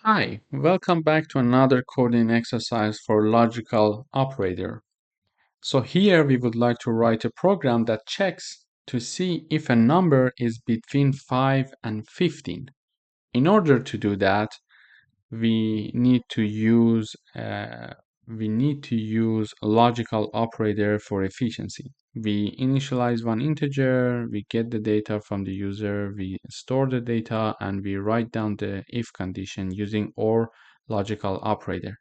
Hi, welcome back to another coding exercise for logical operator. So here we would like to write a program that checks to see if a number is between 5 and 15. In order to do that, we need to use a logical operator for efficiency. We initialize one integer, we get the data from the user, we store the data, and we write down the if condition using OR logical operator.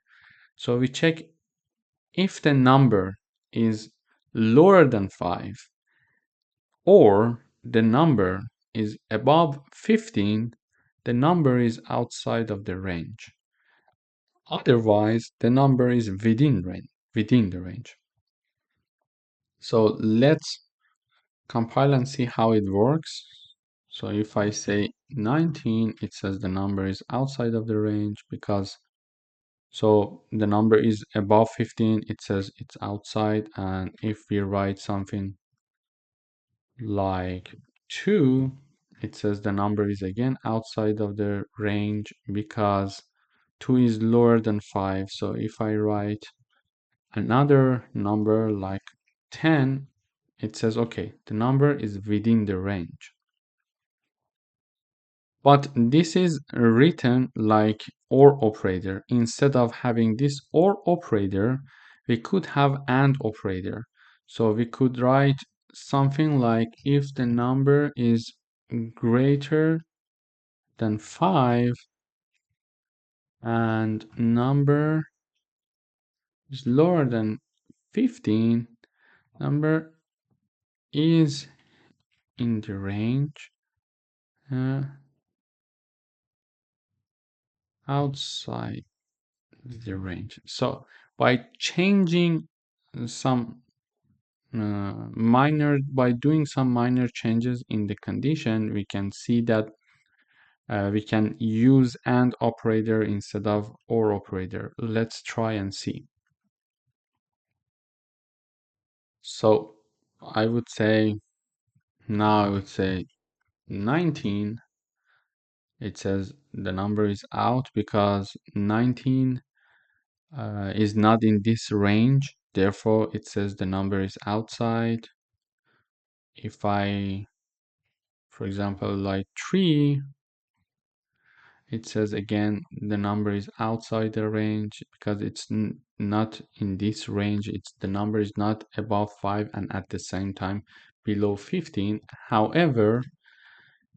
So we check if the number is lower than 5 or the number is above 15, the number is outside of the range. Otherwise, the number is within the range. So let's compile and see how it works. So if I say 19, it says the number is outside of the range because the number is above 15, it says it's outside. And if we write something like 2, it says the number is again outside of the range because 2 is lower than 5. So if I write another number like 10, it says, okay, the number is within the range. But this is written like OR operator. Instead of having this OR operator, we could have AND operator. So we could write something like if the number is greater than 5 and number is lower than 15, number is in the range outside the range. So by changing some by doing some minor changes in the condition, we can see that we can use AND operator instead of OR operator. Let's try and see. So I would say, now I would say 19. It says the number is out because 19 is not in this range. Therefore, it says the number is outside. If I, for example, like 3, it says again the number is outside the range because it's not in this range. It's the number is not above 5 and at the same time below 15. However,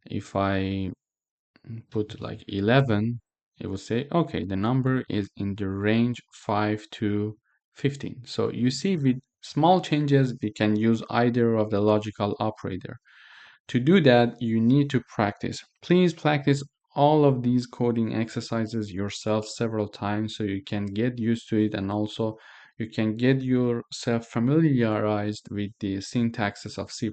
if I put like 11, it will say, okay, the number is in the range 5 to 15. So you see, with small changes, we can use either of the logical operator. To do that, you need to practice. Please practice all of these coding exercises yourself several times so you can get used to it, and also you can get yourself familiarized with the syntaxes of C++.